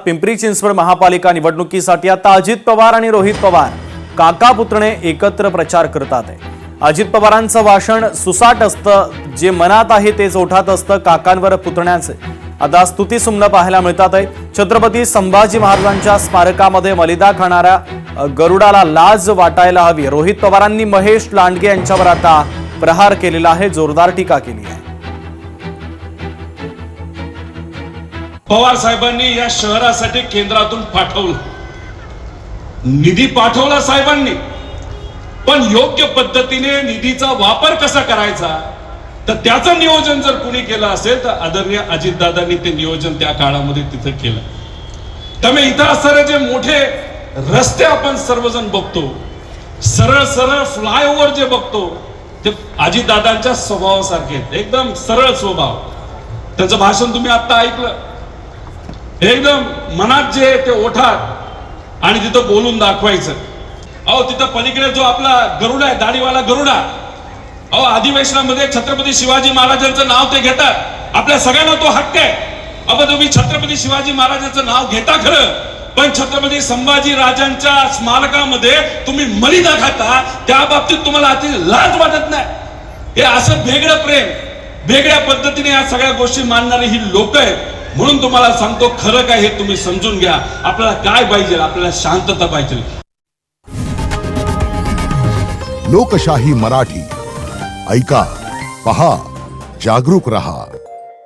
पिंपरी चिंचवड महापालिका निवडणुकीसाठी आता अजित पवार आणि रोहित पवार काका पुतणे एकत्र प्रचार करतात आहे। अजित पवारांचं भाषण सुसाट असतं, जे मनात आहे तेच ओठात असतं। काकांवर पुतण्याचे आता स्तुतीसुमनं पाहायला मिळतात आहे। छत्रपती संभाजी महाराजांच्या स्मारकामध्ये मलिदा खाणाऱ्या गरुडाला लाज वाटायला हवी। रोहित पवारांनी महेश लांडगे यांच्यावर आता प्रहार केलेला आहे, जोरदार टीका केली आहे। पवार साहेबांनी या शहरासाठी केंद्रातून पाठवलं, निधी पाठवला साहेबांनी, पण योग्य पद्धतीने निधीचा वापर कसा करायचा तर त्याचं नियोजन जर कुणी केलं असेल तर आदरणीय अजितदादांनी ते नियोजन त्या काळामध्ये तिथे केलं। त्यामुळे इथं असणारे जे मोठे रस्ते आपण सर्वजण बघतो, सरळ सरळ फ्लायओव्हर जे बघतो ते अजितदादांच्या स्वभावासारखे आहेत, एकदम सरळ स्वभाव। त्याचं भाषण तुम्ही आता ऐकलं, एकदम मनात जे ते ओठात आणि तिथं बोलून दाखवायचं। अहो तिथं पलीकडे जो आपला गरुडा आहे, दाढीवाला गरुडा, अहो अधिवेशनामध्ये छत्रपती शिवाजी महाराजांचं नाव ते घेतात। आपल्या सगळ्यांना तो हक्क आहे। अहो तुम्ही छत्रपती शिवाजी महाराजांचं नाव घेता खरं, पण छत्रपती संभाजी राजांच्या स्मारकामध्ये तुम्ही मलिदा खाता, त्या बाबतीत तुम्हाला अति लाज वाटत नाही। हे असं वेगळं प्रेम, वेगळ्या पद्धतीने या सगळ्या गोष्टी मानणारी ही लोक आहेत। म्हणून तुम्हाला सांगतो, खरं काय हे तुम्ही समजून घ्या। आपल्याला काय पाहिजे? आपल्याला शांतता पाहिजे। लोकशाही मराठी ऐका, पहा, जागरूक रहा।